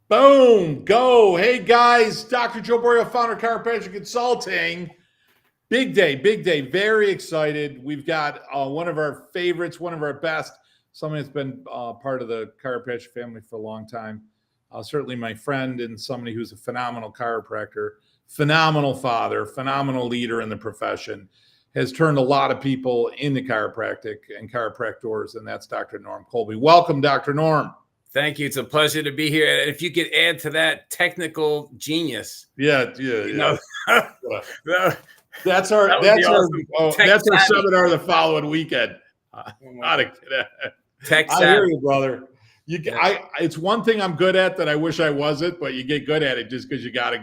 Boom, go. Hey guys, Dr. Joe Borio, founder of Chiropractic Consulting. Big day, big day. Very excited. We've got one of our favorites, one of our best, somebody that's been part of the chiropractic family for a long time. Certainly my friend and somebody who's a phenomenal chiropractor, phenomenal father, phenomenal leader in the profession, has turned a lot of people into chiropractic and chiropractors, and that's Dr. Norm Colby. Welcome, Dr. Norm. Thank you. It's a pleasure to be here. And if you could add to that technical genius. Yeah. That That's our seminar the following weekend. Tech I hear you, brother. It's one thing I'm good at that I wish I wasn't, but you get good at it just because you gotta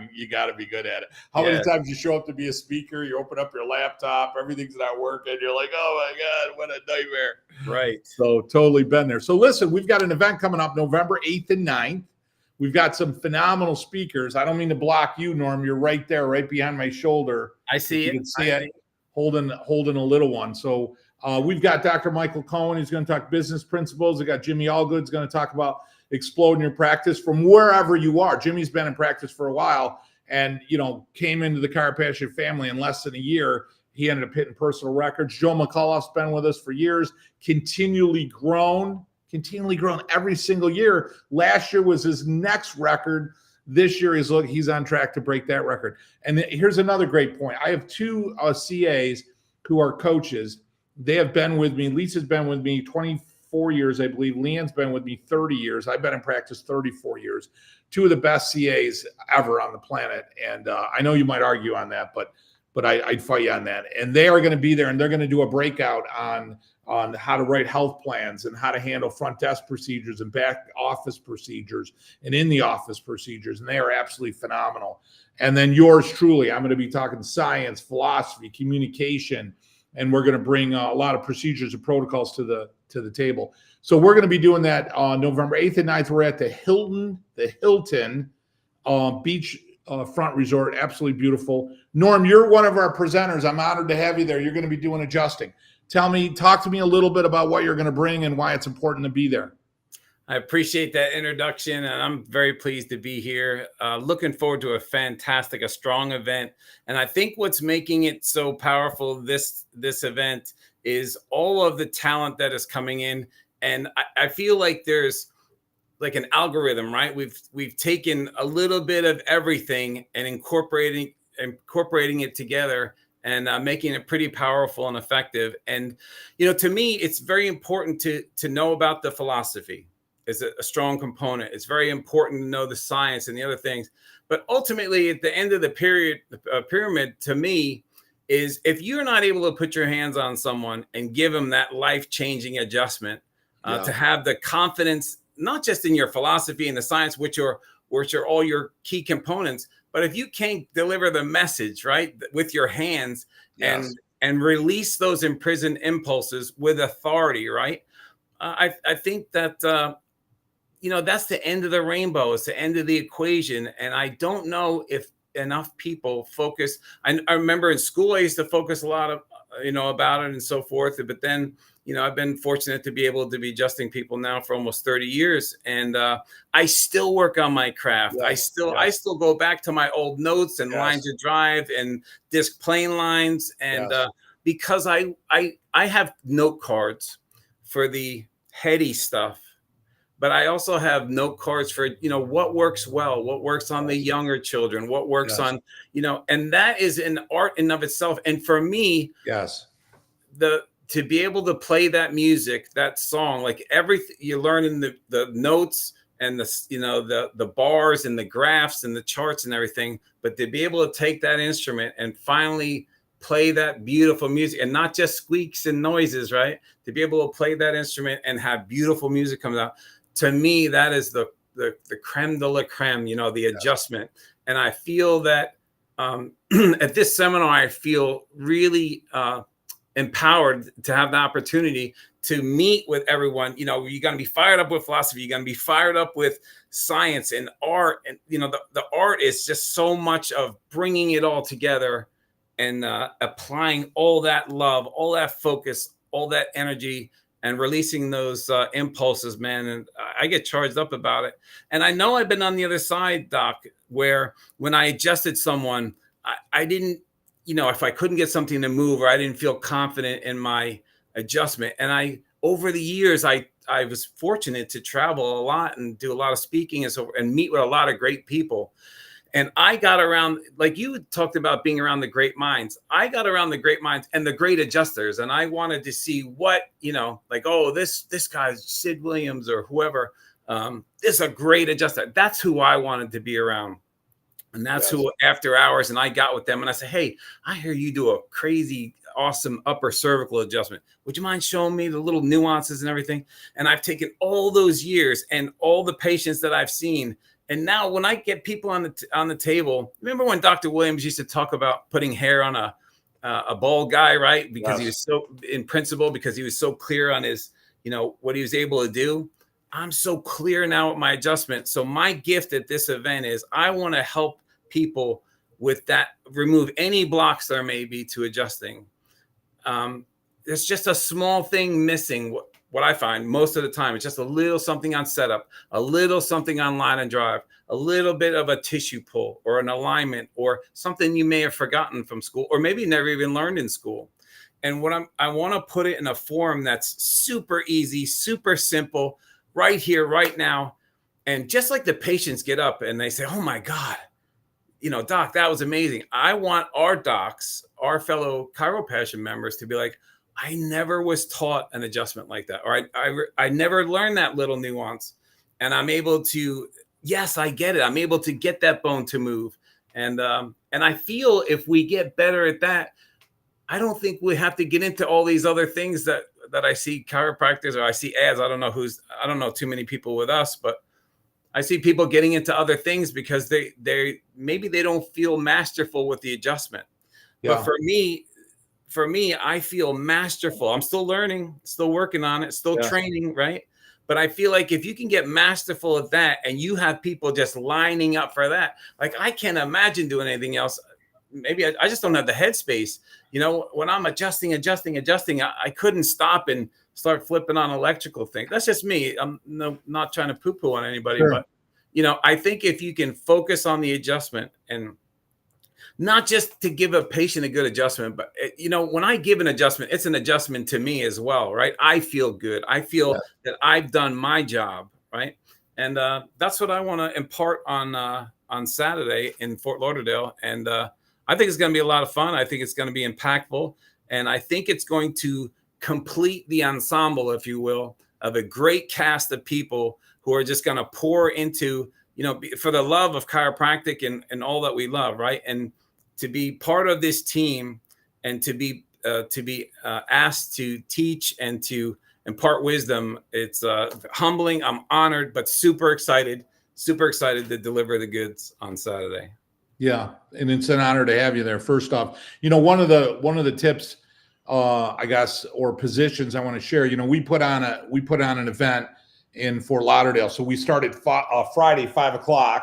be good at it. How many times you show up to be a speaker, you open up your laptop, everything's not working, you're like, oh my God, what a nightmare. Right. So totally been there. So listen, we've got an event coming up November 8th and 9th. We've got some phenomenal speakers. I don't mean to block you, Norm. You're right there, right behind my shoulder. I see it. You can see it. Holding a little one. So we've got Dr. Michael Cohen, who's going to talk business principles. We got Jimmy Allgood's going to talk about exploding your practice from wherever you are. Jimmy's been in practice for a while and, came into the chiropractic family in less than a year. He ended up hitting personal records. Joe McCullough's been with us for years, continually grown every single year. Last year was his next record. This year he's on track to break that record. And here's another great point. I have two CAs who are coaches. They have been with me. Lisa's been with me 24 years, I believe. Leanne's been with me 30 years. I've been in practice 34 years. Two of the best CAs ever on the planet. And I know you might argue on that, but I'd fight you on that. And they are going to be there, and they're going to do a breakout on how to write health plans and how to handle front desk procedures and back office procedures and in the office procedures. And they are absolutely phenomenal. And then yours truly, I'm going to be talking science, philosophy, communication, and we're going to bring a lot of procedures and protocols to the table. So we're going to be doing that on November 8th and 9th. We're at the Hilton Beach Front Resort. Absolutely beautiful. Norm, you're one of our presenters. I'm honored to have you there. You're going to be doing adjusting. Talk to me a little bit about what you're going to bring and why it's important to be there. I appreciate that introduction, and I'm very pleased to be here. Looking forward to a strong event. And I think what's making it so powerful, this event, is all of the talent that is coming in. And I feel like there's like an algorithm, right? We've taken a little bit of everything and incorporating it together and making it pretty powerful and effective. And, to me, it's very important to know about the philosophy. Is a strong component. It's very important to know the science and the other things. But ultimately, at the end of the pyramid, to me, is if you're not able to put your hands on someone and give them that life-changing adjustment, to have the confidence, not just in your philosophy and the science, which are all your key components, but if you can't deliver the message, right, with your hands and release those imprisoned impulses with authority, right? I think that, that's the end of the rainbow. It's the end of the equation. And I don't know if enough people focus. I remember in school, I used to focus a lot of, about it and so forth. But then, I've been fortunate to be able to be adjusting people now for almost 30 years. And I still work on my craft. Yes, I still go back to my old notes and lines of drive and disc plane lines. And because I have note cards for the heady stuff, but I also have note cards for, what works well, what works on the younger children, what works on, and that is an art in of itself. And for me, to be able to play that music, that song, like everything you learn in the notes and the bars and the graphs and the charts and everything, but to be able to take that instrument and finally play that beautiful music and not just squeaks and noises, right? To be able to play that instrument and have beautiful music come out. To me, that is the creme de la creme, the adjustment. And I feel that at this seminar, I feel really empowered to have the opportunity to meet with everyone. You're going to be fired up with philosophy. You're going to be fired up with science and art. And, the art is just so much of bringing it all together and applying all that love, all that focus, all that energy and releasing those impulses, man. And I get charged up about it. And I know I've been on the other side, Doc, where when I adjusted someone, I didn't, if I couldn't get something to move, or I didn't feel confident in my adjustment. And over the years, I was fortunate to travel a lot and do a lot of speaking and meet with a lot of great people. And I got around, like you talked about being around the great minds. I got around the great minds and the great adjusters. And I wanted to see what, like, oh, this guy's Sid Williams or whoever, this is a great adjuster. That's who I wanted to be around. And that's who, after hours, and I got with them and I said, hey, I hear you do a crazy, awesome upper cervical adjustment. Would you mind showing me the little nuances and everything? And I've taken all those years and all the patients that I've seen. And now when I get people on the table, remember when Dr. Williams used to talk about putting hair on a bald guy, right? Because he was so, in principle, because he was so clear on his, what he was able to do. I'm so clear now with my adjustment. So my gift at this event is I want to help people with that, remove any blocks there may be to adjusting. There's just a small thing missing. What I find most of the time, it's just a little something on setup, a little something on line and drive, a little bit of a tissue pull or an alignment or something you may have forgotten from school, or maybe never even learned in school. And I want to put it in a form that's super easy, super simple, right here, right now. And just like the patients get up and they say, oh my God, doc, that was amazing. I want our docs, our fellow chiropractic members, to be like, I never was taught an adjustment like that. Or I never learned that little nuance. And I'm able to, yes, I get it. I'm able to get that bone to move. And I feel if we get better at that, I don't think we have to get into all these other things that I see chiropractors, or I see ads. I don't know too many people with us, but I see people getting into other things because they maybe they don't feel masterful with the adjustment. Yeah. But for me, I feel masterful. I'm still learning, still working on it, still training, right? But I feel like if you can get masterful at that and you have people just lining up for that, like I can't imagine doing anything else. Maybe I just don't have the headspace. When I'm adjusting, I couldn't stop and start flipping on electrical things. That's just me. I'm not trying to poo-poo on anybody, sure. But, I think if you can focus on the adjustment and not just to give a patient a good adjustment, but, when I give an adjustment, it's an adjustment to me as well, right? I feel good. I feel that I've done my job, right? And that's what I want to impart on Saturday in Fort Lauderdale. And I think it's going to be a lot of fun. I think it's going to be impactful. And I think it's going to complete the ensemble, if you will, of a great cast of people who are just going to pour into, for the love of chiropractic and all that we love, right? And to be part of this team and to be asked to teach and to impart wisdom, it's humbling. I'm honored, but super excited to deliver the goods on Saturday. Yeah, and it's an honor to have you there. First off, one of the tips, I guess, or positions I want to share. We put on an event in Fort Lauderdale. So we started Friday 5:00,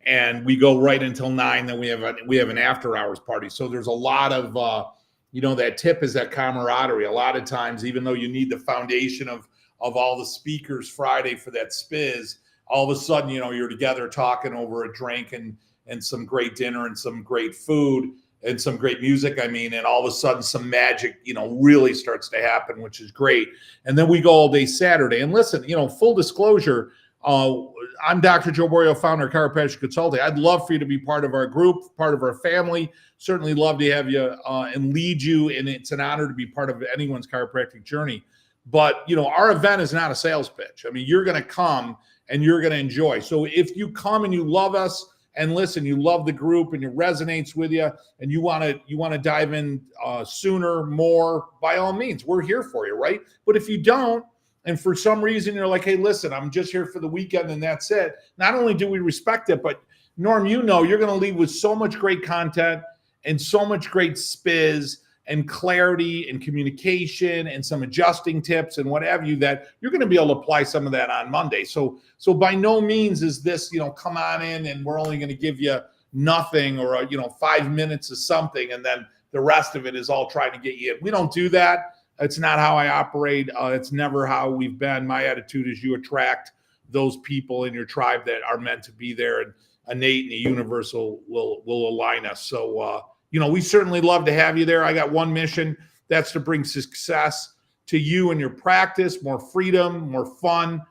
and we go right until 9. Then we have an after hours party. So there's a lot of that tip is that camaraderie. A lot of times, even though you need the foundation of all the speakers Friday for that spiz, all of a sudden you're together talking over a drink and some great dinner and some great food and some great music. And all of a sudden some magic, really starts to happen, which is great. And then we go all day Saturday. And listen, full disclosure, I'm Dr. Joe Borio, founder of Chiropractic Consulting. I'd love for you to be part of our group, part of our family. Certainly love to have you and lead you. And it's an honor to be part of anyone's chiropractic journey. But, our event is not a sales pitch. You're going to come and you're going to enjoy. So if you come and you love us, and listen, you love the group and it resonates with you, and you want to dive in sooner, more, by all means, we're here for you, right? But if you don't, and for some reason you're like, hey, listen, I'm just here for the weekend and that's it. Not only do we respect it, but Norm, you're going to leave with so much great content and so much great spiz and clarity and communication and some adjusting tips and what have you, that you're going to be able to apply some of that on Monday. So by no means is this, come on in and we're only going to give you nothing or, 5 minutes of something. And then the rest of it is all trying to get you in. We don't do that. It's not how I operate. It's never how we've been. My attitude is you attract those people in your tribe that are meant to be there, and innate and the universe will align us. So, we certainly love to have you there. I got one mission. That's to bring success to you and your practice, more freedom, more fun,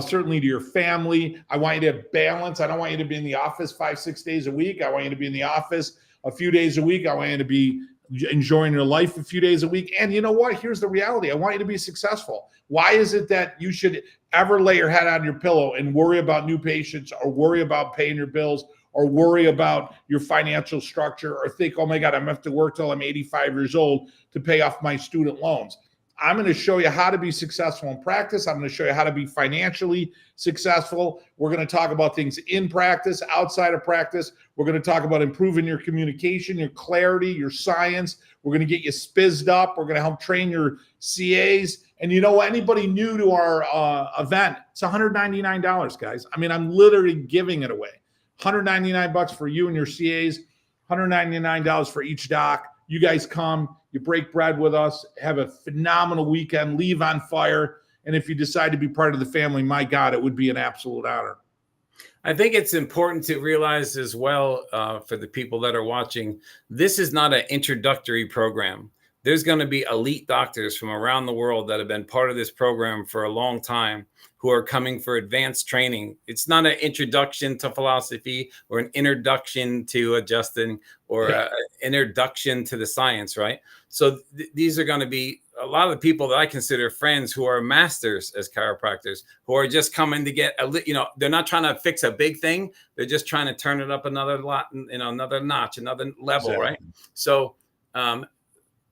certainly to your family. I want you to have balance. I don't want you to be in the office 5-6 days a week. I want you to be in the office a few days a week. I want you to be enjoying your life a few days a week. And you know what? Here's the reality. I want you to be successful. Why is it that you should ever lay your head on your pillow and worry about new patients, or worry about paying your bills, or worry about your financial structure, or think, oh my God, I'm going to have to work till I'm 85 years old to pay off my student loans? I'm going to show you how to be successful in practice. I'm going to show you how to be financially successful. We're going to talk about things in practice, outside of practice. We're going to talk about improving your communication, your clarity, your science. We're going to get you spizzed up. We're going to help train your CAs. And anybody new to our event, it's $199, guys. I mean, I'm literally giving it away. $199 for you and your CAs, $199 for each doc. You guys come, you break bread with us, have a phenomenal weekend, leave on fire. And if you decide to be part of the family, my God, it would be an absolute honor. I think it's important to realize as well, for the people that are watching, this is not an introductory program. There's going to be elite doctors from around the world that have been part of this program for a long time who are coming for advanced training. It's not an introduction to philosophy or an introduction to adjusting or an introduction to the science, right? So these are going to be a lot of the people that I consider friends who are masters as chiropractors, who are just coming to get, they're not trying to fix a big thing. They're just trying to turn it up another another notch, another level, exactly. Right? So,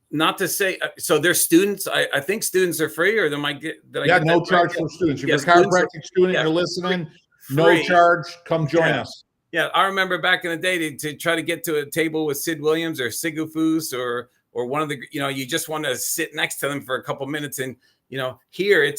not to say, so there's students, I think students are free, or they might get, no charge for students. If you're a chiropractic student, you're listening, no charge, come join us. Yeah, I remember back in the day to try to get to a table with Sid Williams or Sigufus or one of the, you just want to sit next to them for a couple minutes. And, here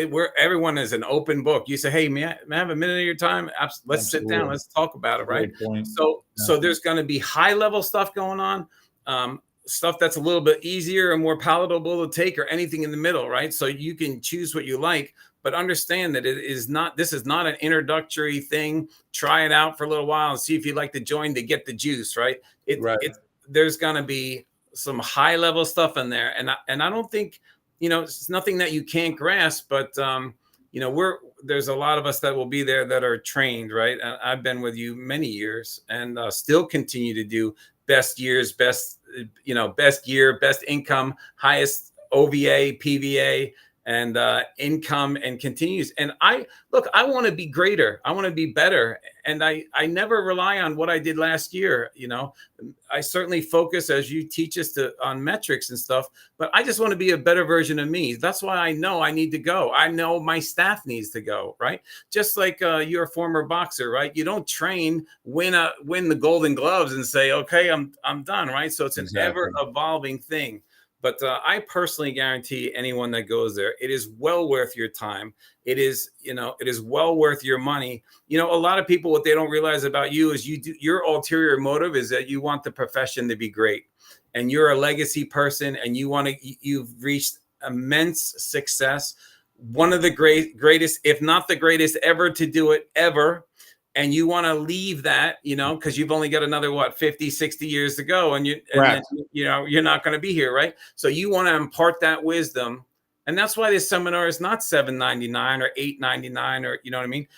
where everyone is an open book. You say, hey, may I have a minute of your time? Let's sit down. Let's talk about it. Right. So there's going to be high level stuff going on. Stuff that's a little bit easier and more palatable to take, or anything in the middle, right? So you can choose what you like, but understand that this is not an introductory thing. Try it out for a little while and see if you'd like to join to get the juice, right? There's going to be some high level stuff in there. And I don't think, it's nothing that you can't grasp, but there's a lot of us that will be there that are trained, right? And I've been with you many years and still continue to do best years, best year, best income, highest OVA, PVA, and income, and continues. And I want to be greater. I want to be better. And I never rely on what I did last year. I certainly focus, as you teach us, on metrics and stuff, but I just want to be a better version of me. That's why I know I need to go. I know my staff needs to go, right? Just like you're a former boxer, right? You don't train, win the Golden Gloves and say, okay, I'm done, right? So it's an ever evolving thing. But I personally guarantee anyone that goes there, it is well worth your time. It is well worth your money. A lot of people, what they don't realize about you is your ulterior motive is that you want the profession to be great, and you're a legacy person, and you've reached immense success. One of the greatest, if not the greatest ever to do it ever. And you want to leave that, because you've only got another, 50, 60 years to go. And you're not going to be here. Right. So you want to impart that wisdom. And that's why this seminar is not $7.99 or $8.99, or, you know what I mean?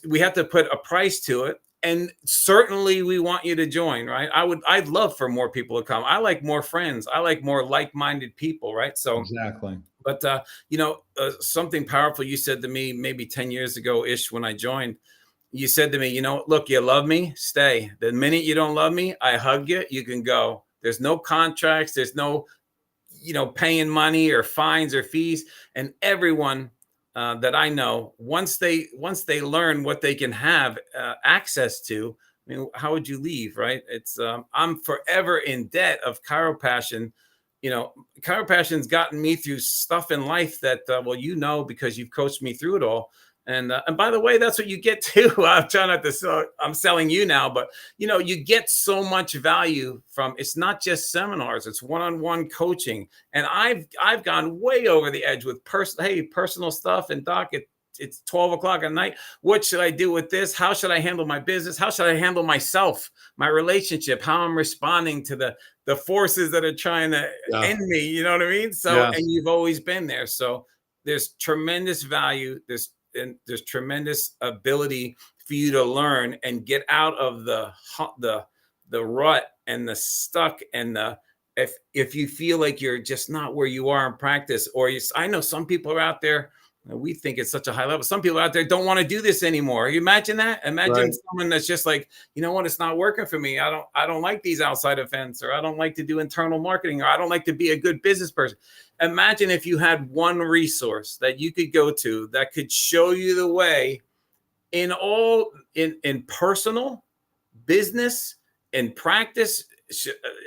We have to put a price to it. And certainly we want you to join. Right. I'd love for more people to come. I like more friends. I like more like-minded people. Right. So exactly. But, something powerful you said to me maybe 10 years ago ish when I joined. You said to me, look, you love me, stay. The minute you don't love me, I hug you, you can go. There's no contracts. There's no, paying money or fines or fees. And everyone that I know, once they learn what they can have access to, how would you leave, right? It's I'm forever in debt of chiropassion. Chiropassion's gotten me through stuff in life that, because you've coached me through it all. And by the way, that's what you get too. I'm trying not to sell, I'm selling you now, but you get so much value from, it's not just seminars, it's one-on-one coaching. And I've gone way over the edge with personal stuff. And doc, it's 12 o'clock at night. What should I do with this? How should I handle my business? How should I handle myself, my relationship, how I'm responding to the forces that are trying to end me? You know what I mean? So, and you've always been there. So there's tremendous value. There's tremendous ability for you to learn and get out of the rut and the stuck and if you feel like you're just not where you are in practice, or I know some people are out there, we think it's such a high level. Some people out there don't want to do this anymore. You imagine that? Imagine someone that's just like, you know what, it's not working for me. I don't like these outside events, or I don't like to do internal marketing, or I don't like to be a good business person. Imagine if you had one resource that you could go to that could show you the way in personal, business, and practice.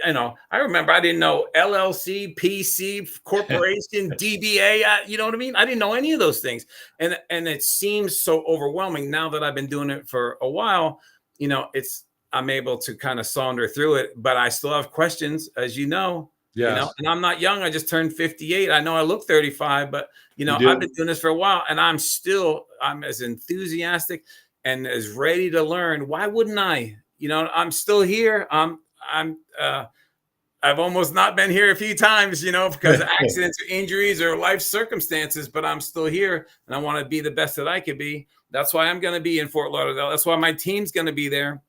I remember I didn't know LLC, PC, corporation, DBA. You know what I mean? I didn't know any of those things. And it seems so overwhelming now that I've been doing it for a while. I'm able to kind of saunter through it, but I still have questions, as you know. Yeah. And I'm not young. I just turned 58. I know I look 35, but I've been doing this for a while, and I'm as enthusiastic and as ready to learn. Why wouldn't I? I'm still here. I've almost not been here a few times, because of accidents or injuries or life circumstances, but I'm still here, and I want to be the best that I could be. That's why I'm going to be in Fort Lauderdale. That's why my team's going to be there.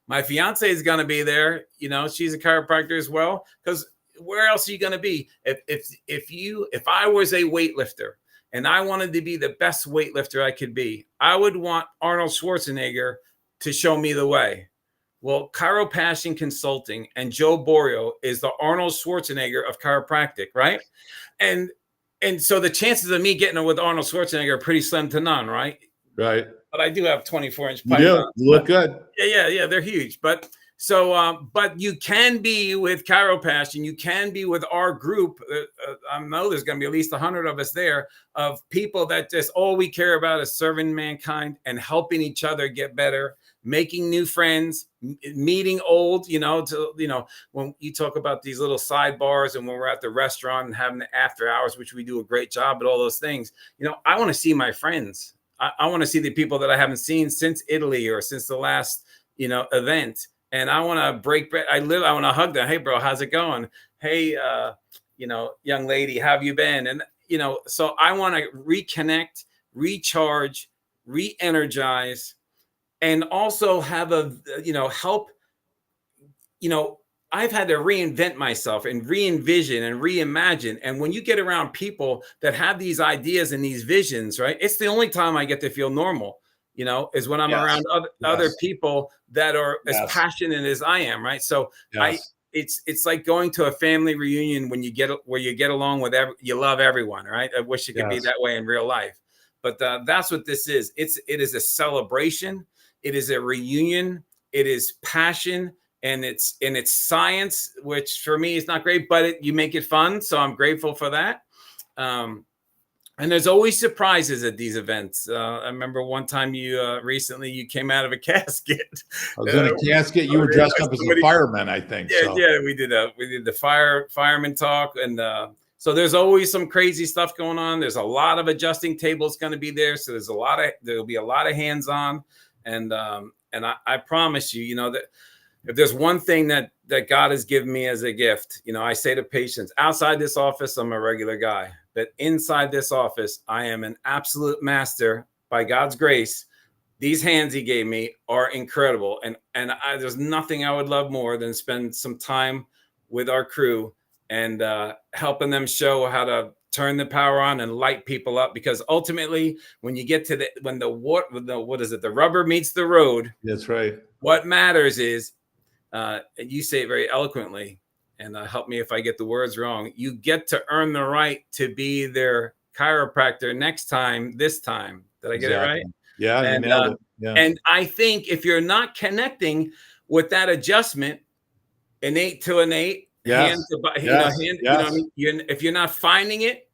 My fiance is going to be there. She's a chiropractor as well, because where else are you going to be? If I was a weightlifter and I wanted to be the best weightlifter I could be, I would want Arnold Schwarzenegger to show me the way. Well, Chiropassion Consulting and Joe Borio is the Arnold Schwarzenegger of chiropractic, right? And so the chances of me getting with Arnold Schwarzenegger are pretty slim to none, right? Right. But I do have 24-inch pythons. You look good. Yeah, they're huge. But you can be with Chiropassion. You can be with our group. I know there's going to be at least 100 of us there, of people that just all we care about is serving mankind and helping each other get better, making new friends, meeting old, when you talk about these little sidebars and when we're at the restaurant and having the after hours, which we do a great job at all those things, I want to see my friends. I want to see the people that I haven't seen since Italy or since the last, event. And I want to break bread. I want to hug them. Hey, bro, how's it going? Hey, young lady, how have you been? And, so I want to reconnect, recharge, re-energize, and also have help. I've had to reinvent myself and re-envision and reimagine. And when you get around people that have these ideas and these visions, right, it's the only time I get to feel normal, is when I'm around other people that are as passionate as I am. Right. So it's like going to a family reunion when you get along with you love everyone. Right. I wish it could be that way in real life. But that's what this is. It is a celebration. It is a reunion. It is passion. And it's science, which for me is not great, but you make it fun. So I'm grateful for that. And there's always surprises at these events. I remember one time recently you came out of a casket. I was in a casket. You were dressed up as a fireman, I think. Yeah, we did the fireman talk. And so there's always some crazy stuff going on. There's a lot of adjusting tables going to be there. So there'll be a lot of hands-on. And I promise you, that if there's one thing that God has given me as a gift, I say to patients, outside this office, I'm a regular guy, but inside this office, I am an absolute master by God's grace. These hands he gave me are incredible. And there's nothing I would love more than spend some time with our crew and helping them show how to turn the power on and light people up. Because ultimately, when you get to the rubber meets the road. That's right. What matters is, you say it very eloquently, and help me if I get the words wrong. You get to earn the right to be their chiropractor this time. Did I get it right? Yeah, and, you nailed it. Yeah. And I think if you're not connecting with that adjustment, innate to innate, hand to hand, if you're not finding it,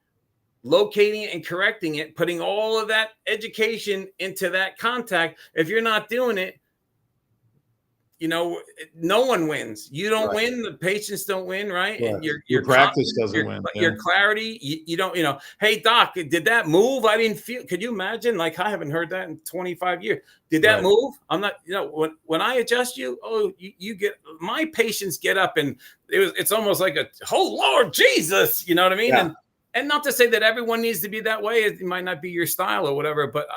locating it and correcting it, putting all of that education into that contact. If you're not doing it, no one wins. You don't win. The patients don't win, right? And your practice doesn't win. Your clarity, you don't, hey, doc, did that move? I didn't feel. Could you imagine? Like, I haven't heard that in 25 years. Did that move? I'm not, when I adjust you, you get, my patients get up and it's almost like oh, Lord Jesus, you know what I mean? Yeah. And not to say that everyone needs to be that way. It might not be your style or whatever, but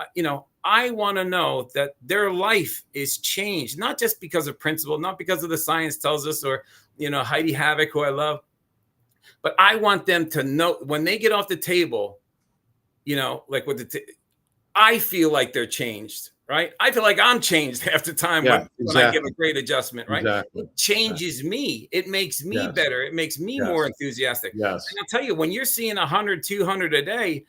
I want to know that their life is changed, not just because of principle, not because of the science tells us, or, Heidi Havoc, who I love, but I want them to know when they get off the table, like I feel like they're changed, right? I feel like I'm changed half the time when I give a great adjustment, right? Exactly. It changes me. It makes me better. It makes me more enthusiastic. Yes. And I'll tell you, when you're seeing 100, 200 a day,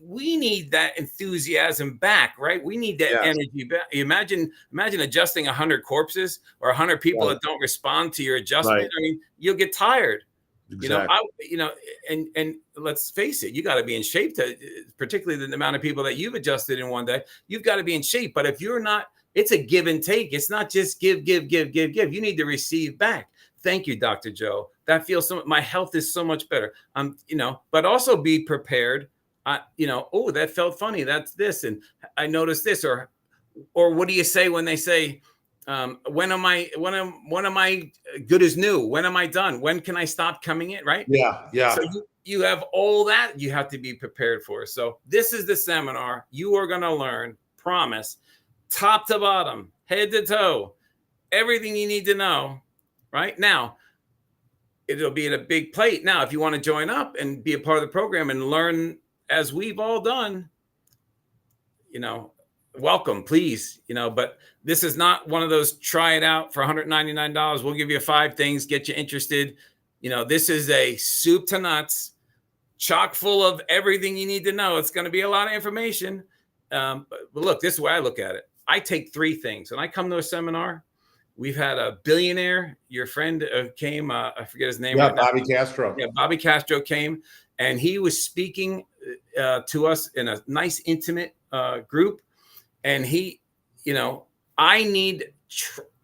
we need that enthusiasm back, right? We need that energy back. Imagine adjusting 100 corpses or 100 people that don't respond to your adjustment. I mean, you'll get tired. Exactly. And let's face it, you got to be in shape particularly the amount of people that you've adjusted in one day, you've got to be in shape. But if you're not, it's a give and take. It's not just give. You need to receive back. Thank you, Dr. Joe. That feels my health is so much better. But also be prepared. Oh, that felt funny. That's this. And I noticed this, or what do you say when they say, when am I good as new? When am I done? When can I stop coming in? Right. Yeah. So you have all that you have to be prepared for. So this is the seminar you are going to learn, promise, top to bottom, head to toe, everything you need to know right now. It'll be at a big plate. Now, if you want to join up and be a part of the program and learn as we've all done, welcome, please, but this is not one of those try it out for $199. We'll give you 5 things, get you interested. This is a soup to nuts, chock full of everything you need to know. It's going to be a lot of information. But look, this is the way I look at it. I take 3 things. When I come to a seminar, we've had a billionaire, your friend came, I forget his name. Yeah, Bobby Castro. Yeah, Bobby Castro came, and he was speaking to us in a nice, intimate group. And he, I need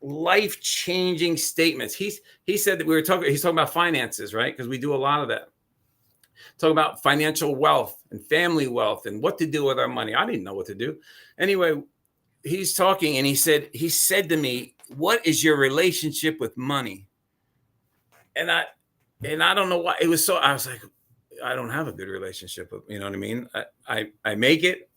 life-changing statements. He said that he's talking about finances, right? Because we do a lot of that. Talk about financial wealth and family wealth and what to do with our money. I didn't know what to do. Anyway, he's talking and he said to me, "What is your relationship with money?" And I don't know why it was so, I was like, I don't have a good relationship with, you know what I mean? I make it,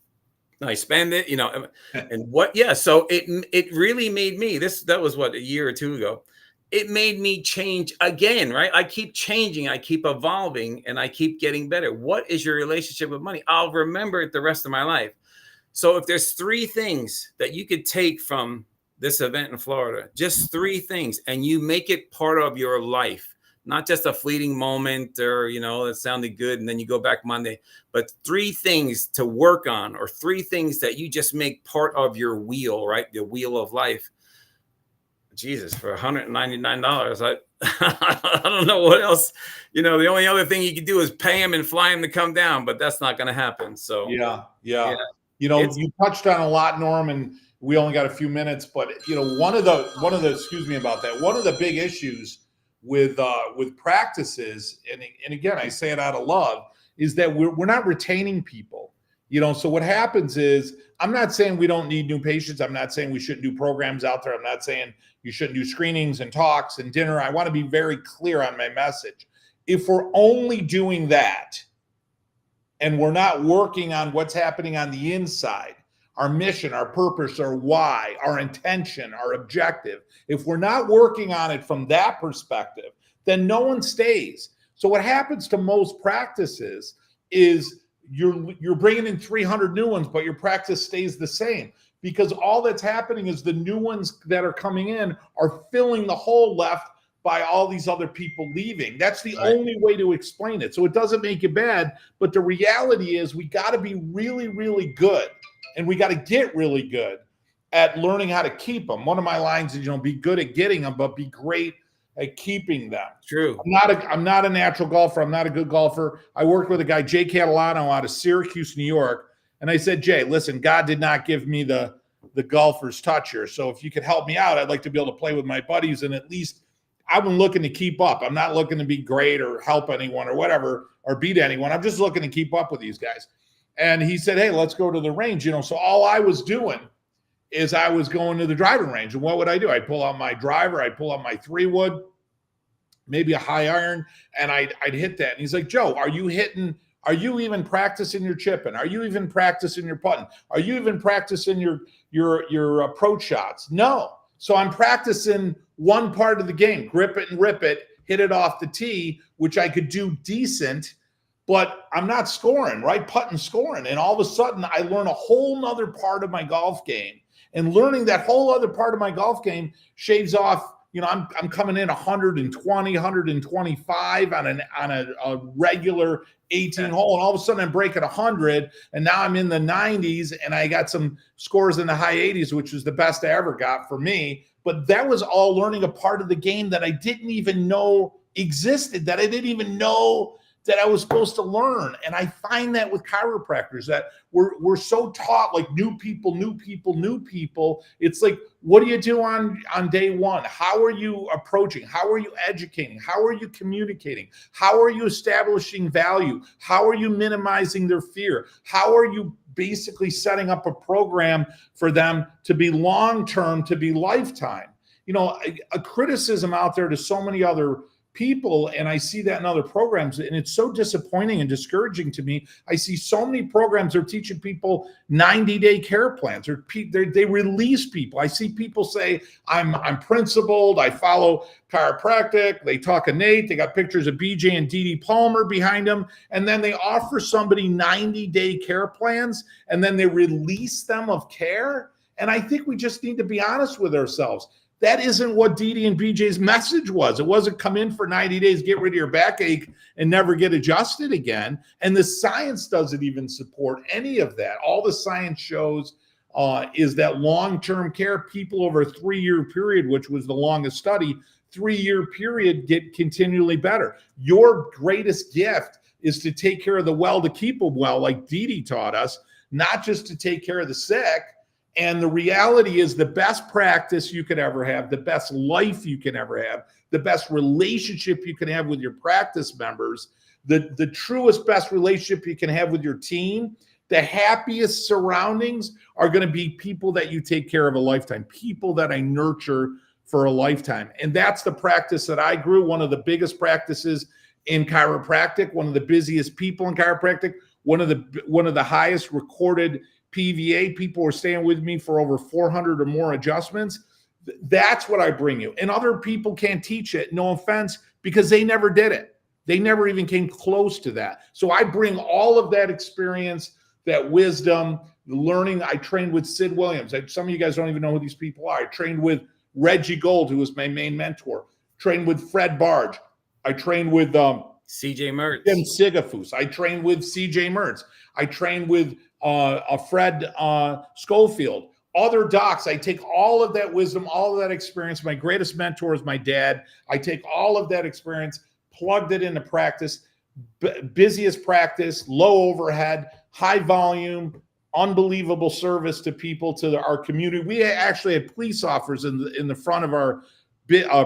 I spend it, and so it really made me, that was what, a year or 2 ago. It made me change again, right? I keep changing, I keep evolving, and I keep getting better. What is your relationship with money? I'll remember it the rest of my life. So if there's 3 things that you could take from this event in Florida, just 3 things, and you make it part of your life, not just a fleeting moment or, it sounded good and then you go back Monday, but 3 things to work on, or 3 things that you just make part of your wheel, right? The wheel of life. Jesus, for $199, I don't know what else, the only other thing you could do is pay him and fly him to come down, but that's not going to happen. So yeah. You touched on a lot, Norm, and we only got a few minutes, but one of the, excuse me about that. One of the big issues with practices, and again, I say it out of love, is that we're not retaining people. So what happens is, I'm not saying we don't need new patients. I'm not saying we shouldn't do programs out there. I'm not saying you shouldn't do screenings and talks and dinner. I want to be very clear on my message. If we're only doing that and we're not working on what's happening on the inside, our mission, our purpose, our why, our intention, our objective, if we're not working on it from that perspective, then no one stays. So what happens to most practices is you're bringing in 300 new ones, but your practice stays the same, because all that's happening is the new ones that are coming in are filling the hole left by all these other people leaving. That's the only way to explain it. So it doesn't make it bad, but the reality is we got to be really, really good, and we got to get really good at learning how to keep them. One of my lines is, be good at getting them, but be great at keeping them. True. I'm not a natural golfer. I'm not a good golfer. I worked with a guy, Jay Catalano, out of Syracuse, New York. And I said, Jay, listen, God did not give me the golfer's touch here. So if you could help me out, I'd like to be able to play with my buddies. And at least I've been looking to keep up. I'm not looking to be great or help anyone or whatever, or beat anyone. I'm just looking to keep up with these guys. And he said, hey, let's go to the range. So all I was doing is I was going to the driving range. And what would I do? I'd pull out my driver. I'd pull out my 3-wood, maybe a high iron, and I'd hit that. And he's like, Joe, are you even practicing your chipping? Are you even practicing your putting? Are you even practicing your approach shots? No. So I'm practicing one part of the game, grip it and rip it, hit it off the tee, which I could do decent, but I'm not scoring, right? Putting, scoring. And all of a sudden I learn a whole nother part of my golf game. And learning that whole other part of my golf game shaves off, I'm coming in 120, 125 on a regular 18 hole, and all of a sudden I'm breaking 100, and now I'm in the 90s, and I got some scores in the high 80s, which is the best I ever got for me. But that was all learning a part of the game that I didn't even know existed, that I didn't even know that I was supposed to learn. And I find that with chiropractors, that we're so taught, like new people. It's like, what do you do on day one? How are you approaching? How are you educating? How are you communicating? How are you establishing value? How are you minimizing their fear? How are you basically setting up a program for them to be long-term, to be lifetime? A criticism out there to so many other people, and I see that in other programs, and it's so disappointing and discouraging to me. I see so many programs are teaching people 90-day care plans, or they release people. I see people say, I'm principled, I follow chiropractic, they talk innate, they got pictures of BJ and Dee Dee Palmer behind them, and then they offer somebody 90-day care plans, and then they release them of care. And I think we just need to be honest with ourselves. That isn't what Dee Dee and BJ's message was. It wasn't come in for 90 days, get rid of your backache, and never get adjusted again. And the science doesn't even support any of that. All the science shows is that long-term care, people over a 3-year period, which was the longest study, 3-year period, get continually better. Your greatest gift is to take care of the well to keep them well, like Dee Dee taught us, not just to take care of the sick. And the reality is, the best practice you could ever have, the best life you can ever have, the best relationship you can have with your practice members, the truest, best relationship you can have with your team, the happiest surroundings are going to be people that you take care of a lifetime, people that I nurture for a lifetime. And that's the practice that I grew, one of the biggest practices in chiropractic, one of the busiest people in chiropractic, one of the highest recorded PVA. People were staying with me for over 400 or more adjustments. That's what I bring you. And other people can't teach it, no offense, because they never did it. They never even came close to that. So I bring all of that experience, that wisdom, the learning. I trained with Sid Williams. Some of you guys don't even know who these people are. I trained with Reggie Gold, who was my main mentor. Trained with Fred Barge. I trained with CJ Mertz. Jim Sigafus. I trained with CJ Mertz. I trained with Fred Schofield. Other docs. I take all of that wisdom, all of that experience. My greatest mentor is my dad. I take all of that experience, plugged it into practice, busiest practice, low overhead, high volume, unbelievable service to people, to our community. We actually had police officers in the front of our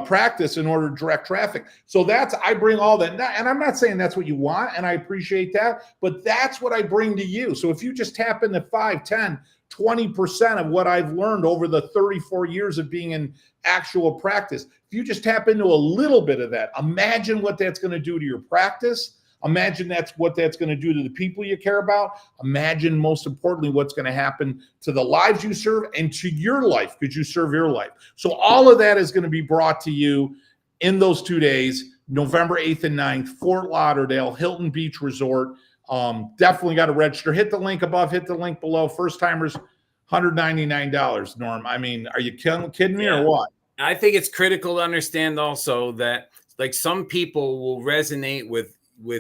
practice in order to direct traffic. So I bring all that. And I'm not saying that's what you want, and I appreciate that, but that's what I bring to you. So if you just tap into 5, 10, 20% of what I've learned over the 34 years of being in actual practice, if you just tap into a little bit of that, imagine what that's going to do to your practice. Imagine what that's going to do to the people you care about. Imagine, most importantly, what's going to happen to the lives you serve and to your life, because you serve your life. So all of that is going to be brought to you in those 2 days, November 8th and 9th, Fort Lauderdale, Hilton Beach Resort. Definitely got to register. Hit the link above, hit the link below. First timers, $199, Norm. I mean, are you kidding me or what? I think it's critical to understand also that, like, some people will resonate with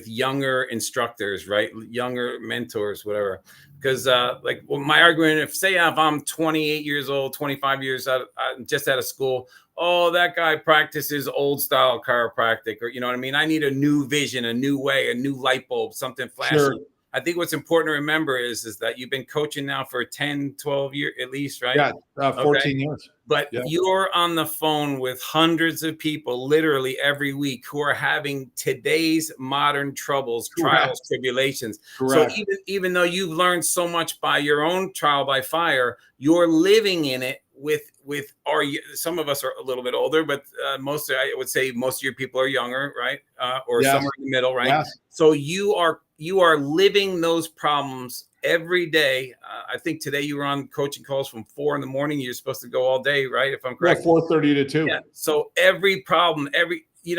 younger instructors, right? Younger mentors, whatever. because like well, my argument, if I'm 28 years old, 25 years out, just out of school, oh, that guy practices old style chiropractic, or you know what I mean? I need a new vision, a new way, a new light bulb, something flashy. Sure. I think what's important to remember is that you've been coaching now for 10, 12 years at least, right? Yeah, 14 years. But you're on the phone with hundreds of people literally every week who are having today's modern troubles, trials, tribulations. Correct. So even though you've learned so much by your own trial by fire, you're living in it with some of us are a little bit older, but I would say most of your people are younger, right? Or somewhere in the middle, right? Yes. So you are living those problems every day. I think today you were on coaching calls from 4 a.m. You're supposed to go all day, right? If I'm correct. Yeah, 4:30 to 2. Yeah. So every problem,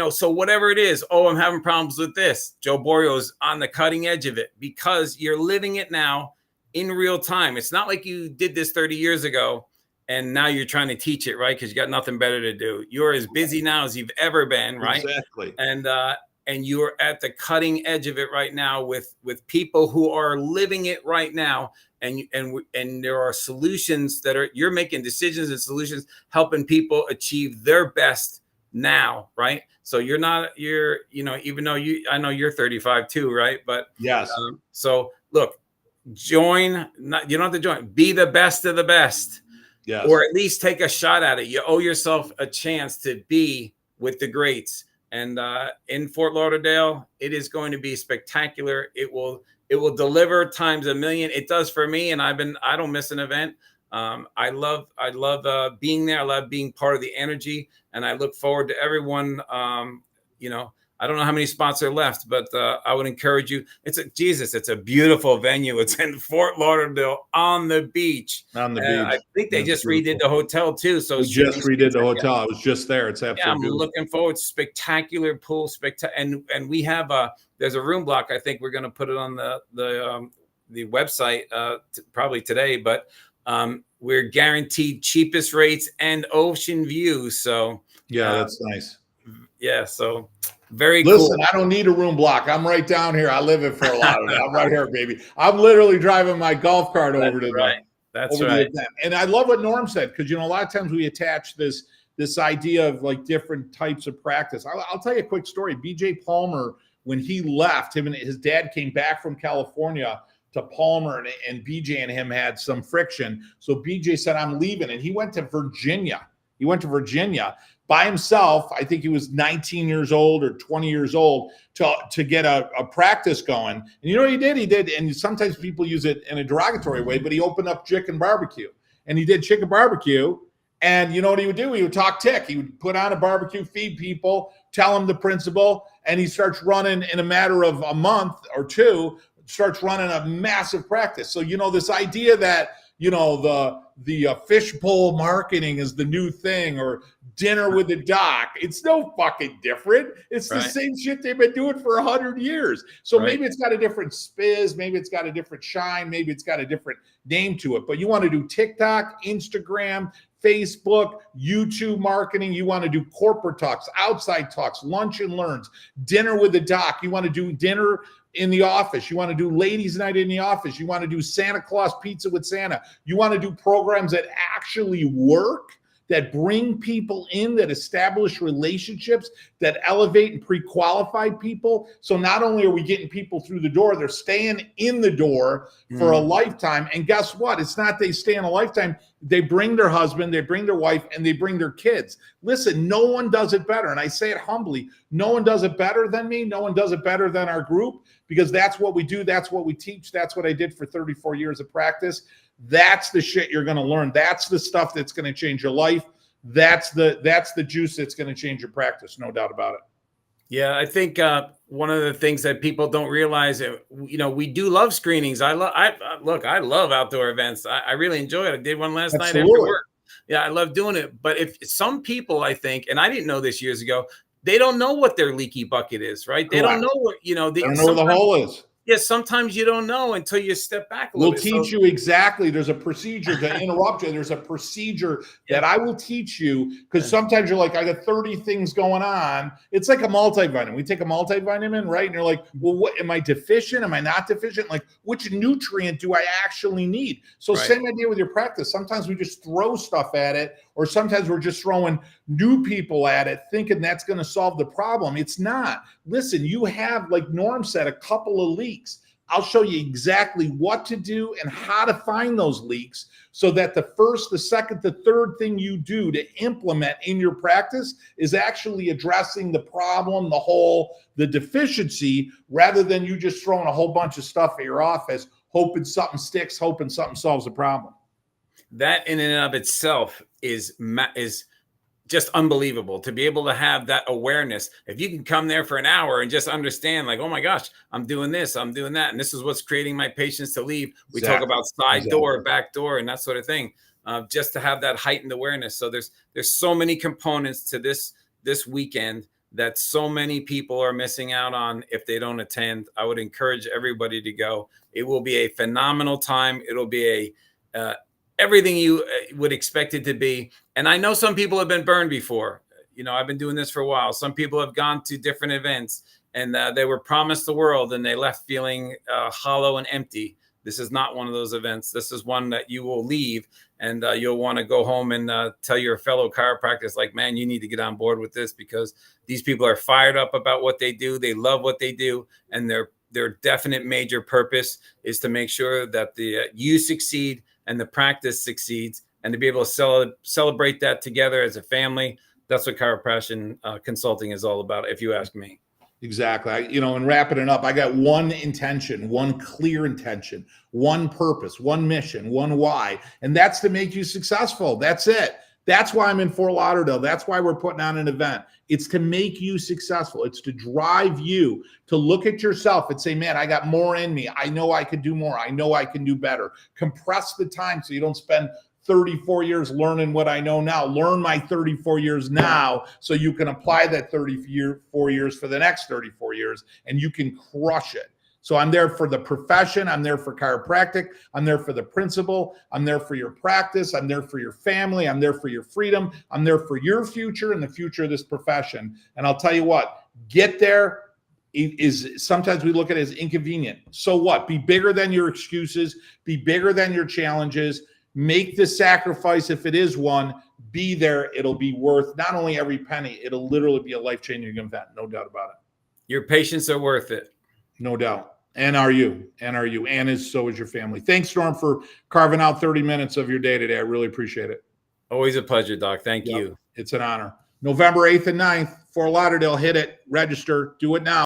so whatever it is, I'm having problems with this. Joe Borio's on the cutting edge of it because you're living it now in real time. It's not like you did this 30 years ago and now you're trying to teach it, right? Because you got nothing better to do. You're as busy now as you've ever been, right? Exactly. And you're at the cutting edge of it right now with people who are living it right now. And there are solutions you're making decisions and solutions, helping people achieve their best now, right? So even though I know you're 35 too, right? But yes. So look, you don't have to join, be the best of the best. Yes. Or at least take a shot at it. You owe yourself a chance to be with the greats. And in Fort Lauderdale, it is going to be spectacular. It will deliver times a million. It does for me, and I don't miss an event. I love being there. I love being part of the energy, and I look forward to everyone. I don't know how many spots are left, but I would encourage you. It's a beautiful venue. It's in Fort Lauderdale on the beach. On the beach. I think they just redid the hotel too. So we just redid the hotel. I was just there. It's absolutely I'm beautiful. looking forward to spectacular pool, and we have there's a room block. I think we're going to put it on the website probably today, but we're guaranteed cheapest rates and ocean views. So that's nice. Yeah, so very Listen, cool. I don't need a room block. I'm right down here. I live in Fort Lauderdale. I'm right here, baby. I'm literally driving my golf cart over to That's right. And I love what Norm said, because a lot of times we attach this idea of like different types of practice. I'll tell you a quick story. BJ Palmer, when he left, him and his dad came back from California to Palmer, and BJ and him had some friction. So BJ said, I'm leaving. And he went to Virginia. By himself. I think he was 19 years old or 20 years old to get a practice going. And you know what he did? He did, and sometimes people use it in a derogatory way, but he opened up chicken barbecue. And he did chicken barbecue. And you know what he would do? He would talk tick. He would put on a barbecue, feed people, tell them the principle, and he starts running in a matter of a month or two, starts running a massive practice. So, this idea that, the fishbowl marketing is the new thing, or dinner with the doc. It's no fucking different. It's the same shit they've been doing for 100 years. So maybe it's got a different spiz. Maybe it's got a different shine. Maybe it's got a different name to it. But you want to do TikTok, Instagram, Facebook, YouTube marketing. You want to do corporate talks, outside talks, lunch and learns, dinner with the doc. You want to do dinner in the office. You want to do ladies' night in the office. You want to do Santa Claus pizza with Santa. You want to do programs that actually work, that bring people in, that establish relationships, that elevate and pre-qualify people. So not only are we getting people through the door, they're staying in the door for a lifetime. And guess what? It's not they stay in a lifetime. They bring their husband, they bring their wife, and they bring their kids. Listen, no one does it better. And I say it humbly. No one does it better than me. No one does it better than our group, because that's what we do. That's what we teach. That's what I did for 34 years of practice. That's the shit you're going to learn. That's the stuff that's going to change your life. That's the juice that's going to change your practice. No doubt about it. Yeah, I think one of the things that people don't realize, we do love screenings. I love outdoor events. I really enjoy it. I did one last night after work. Yeah, I love doing it. But if some people, I think, and I didn't know this years ago, they don't know what their leaky bucket is, right? They don't know what, they don't know where the hole is. Yes, sometimes you don't know until you step back a little We'll bit. teach you exactly. There's a procedure to interrupt you. There's a procedure that I will teach you, because sometimes you're like, I got 30 things going on. It's like a multivitamin. We take a multivitamin, right? And you're like, well, what am I deficient? Am I not deficient? Like, which nutrient do I actually need? So same idea with your practice. Sometimes we just throw stuff at it, or sometimes we're just throwing new people at it, thinking that's going to solve the problem. It's not. Listen, you have, like Norm said, a couple of leaks. I'll show you exactly what to do and how to find those leaks, so that the first, the second, the third thing you do to implement in your practice is actually addressing the problem, the hole, the deficiency, rather than you just throwing a whole bunch of stuff at your office, hoping something sticks, hoping something solves the problem. That in and of itself is just unbelievable, to be able to have that awareness. If you can come there for an hour and just understand, like, oh my gosh, I'm doing this, I'm doing that, and this is what's creating my patients to leave. We talk about side door, back door, and that sort of thing, just to have that heightened awareness. So there's so many components to this weekend that so many people are missing out on if they don't attend. I would encourage everybody to go. It will be a phenomenal time. It'll be a everything you would expect it to be. And I know some people have been burned before. You know, I've been doing this for a while. Some people have gone to different events and they were promised the world and they left feeling hollow and empty. This is not one of those events. This is one that you will leave and you'll want to go home and tell your fellow chiropractors, like, man, you need to get on board with this, because these people are fired up about what they do. They love what they do. And their definite major purpose is to make sure that you succeed and the practice succeeds, and to be able to celebrate that together as a family. That's what chiropractic consulting is all about, if you ask me. Exactly. And wrapping it up, I got one intention, one clear intention, one purpose, one mission, one why, and that's to make you successful. That's it. That's why I'm in Fort Lauderdale. That's why we're putting on an event. It's to make you successful. It's to drive you to look at yourself and say, man, I got more in me. I know I could do more. I know I can do better. Compress the time so you don't spend 34 years learning what I know now. Learn my 34 years now so you can apply that 34 years for the next 34 years, and you can crush it. So I'm there for the profession. I'm there for chiropractic. I'm there for the principle. I'm there for your practice. I'm there for your family. I'm there for your freedom. I'm there for your future and the future of this profession. And I'll tell you what, get there is sometimes we look at it as inconvenient. So what? Be bigger than your excuses. Be bigger than your challenges. Make the sacrifice if it is one. Be there. It'll be worth not only every penny, it'll literally be a life-changing event. No doubt about it. Your patients are worth it. No doubt. And are you? And so is your family. Thanks, Norm, for carving out 30 minutes of your day today. I really appreciate it. Always a pleasure, Doc. Thank you. It's an honor. November 8th and 9th, Fort Lauderdale. Hit it. Register. Do it now.